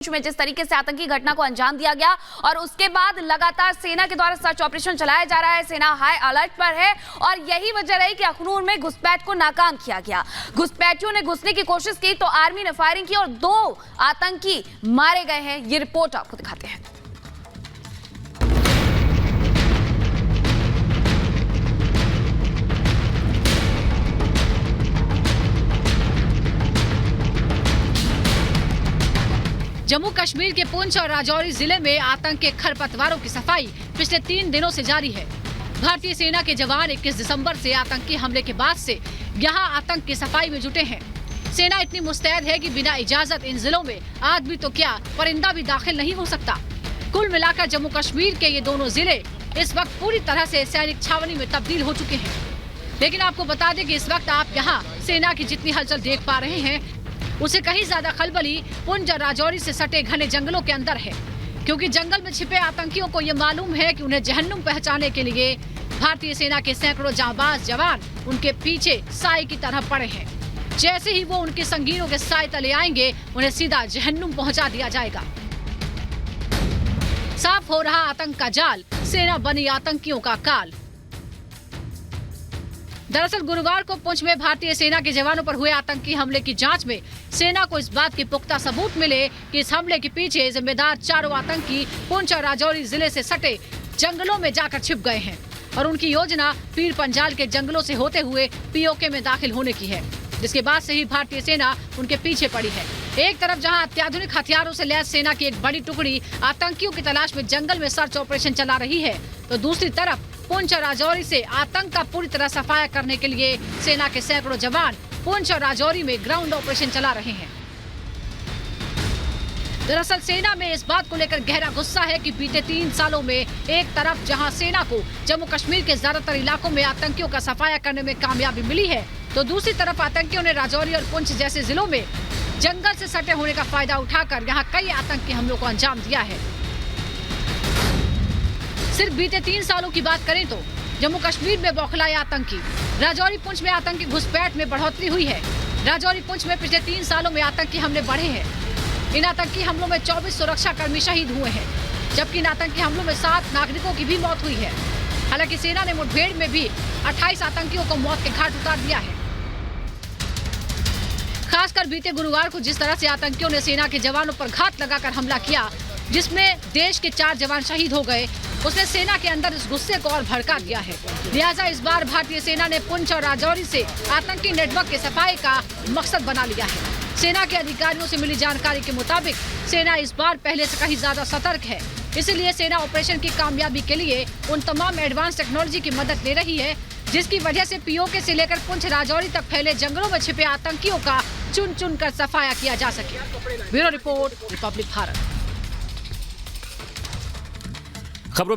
में जिस तरीके से आतंकी घटना को अंजाम दिया गया और उसके बाद लगातार सेना के द्वारा सर्च ऑपरेशन चलाया जा रहा है। सेना हाई अलर्ट पर है और यही वजह रही कि अखनूर में घुसपैठ को नाकाम किया गया। घुसपैठियों ने घुसने की कोशिश की तो आर्मी ने फायरिंग की और 2 आतंकी मारे गए हैं। ये रिपोर्ट आपको दिखाते हैं। जम्मू कश्मीर के पुंछ और राजौरी जिले में आतंक के खरपतवारों की सफाई पिछले 3 दिनों से जारी है। भारतीय सेना के जवान 21 दिसंबर से आतंकी हमले के बाद से यहां आतंक की सफाई में जुटे हैं। सेना इतनी मुस्तैद है कि बिना इजाजत इन जिलों में आदमी तो क्या परिंदा भी दाखिल नहीं हो सकता। कुल मिलाकर जम्मू कश्मीर के ये दोनों जिले इस वक्त पूरी तरह से सैनिक छावनी में तब्दील हो चुके हैं। लेकिन आपको बता दें कि इस वक्त आप यहाँ सेना की जितनी हलचल देख पा रहे हैं उसे कहीं ज्यादा खलबली पुंछ और राजौरी से सटे घने जंगलों के अंदर है, क्योंकि जंगल में छिपे आतंकियों को ये मालूम है कि उन्हें जहन्नुम पहचाने के लिए भारतीय सेना के सैकड़ों जांबाज जवान उनके पीछे साए की तरह पड़े हैं। जैसे ही वो उनके संगीनों के साए तले आएंगे उन्हें सीधा जहन्नुम पहुंचा दिया जाएगा। साफ हो रहा आतंक का जाल, सेना बनी आतंकियों का काल। दरअसल गुरुवार को पुंछ में भारतीय सेना के जवानों पर हुए आतंकी हमले की जांच में सेना को इस बात के पुख्ता सबूत मिले कि इस हमले के पीछे जिम्मेदार 4 आतंकी पुंछ और राजौरी जिले से सटे जंगलों में जाकर छिप गए हैं और उनकी योजना पीर पंजाल के जंगलों से होते हुए पीओके में दाखिल होने की है, जिसके बाद से ही भारतीय सेना उनके पीछे पड़ी है। एक तरफ जहां अत्याधुनिक हथियारों से लैस सेना की एक बड़ी टुकड़ी आतंकियों की तलाश में जंगल में सर्च ऑपरेशन चला रही है, तो दूसरी तरफ पुंछ और राजौरी से आतंक का पूरी तरह सफाया करने के लिए सेना के सैकड़ों जवान पुंछ और राजौरी में ग्राउंड ऑपरेशन चला रहे हैं। दरअसल सेना में इस बात को लेकर गहरा गुस्सा है कि बीते 3 सालों में एक तरफ जहां सेना को जम्मू कश्मीर के ज्यादातर इलाकों में आतंकियों का सफाया करने में कामयाबी मिली है, तो दूसरी तरफ आतंकियों ने राजौरी और पुंछ जैसे जिलों में जंगल से सटे होने का फायदा उठाकर यहाँ कई आतंकी हमलों को अंजाम दिया है। सिर्फ बीते 3 सालों की बात करें तो जम्मू कश्मीर में बौखलाए आतंकी, राजौरी पुंछ में आतंकी घुसपैठ में बढ़ोतरी हुई है। राजौरी पुंछ में पिछले 3 सालों में आतंकी हमले बढ़े हैं। इन आतंकी हमलों में 24 सुरक्षा कर्मी शहीद हुए हैं, जबकि इन आतंकी हमलों में 7 नागरिकों की भी मौत हुई है। हालांकि सेना ने मुठभेड़ में भी 28 आतंकियों को मौत के घाट उतार दिया है। खासकर बीते गुरुवार को जिस तरह से आतंकियों ने सेना के जवानों पर घात लगाकर हमला किया, जिसमें देश के 4 जवान शहीद हो गए, उसने सेना के अंदर इस गुस्से को और भड़का दिया है। लिहाजा इस बार भारतीय सेना ने पुंछ और राजौरी से आतंकी नेटवर्क के सफाई का मकसद बना लिया है। सेना के अधिकारियों से मिली जानकारी के मुताबिक सेना इस बार पहले से कहीं ज्यादा सतर्क है, इसलिए सेना ऑपरेशन की कामयाबी के लिए उन तमाम एडवांस टेक्नोलॉजी की मदद ले रही है, जिसकी वजह से पीओके से लेकर पुंछ राजौरी तक फैले जंगलों में छिपे आतंकियों का चुन चुन कर सफाया किया जा सके। Bureau report, Republic Bharat.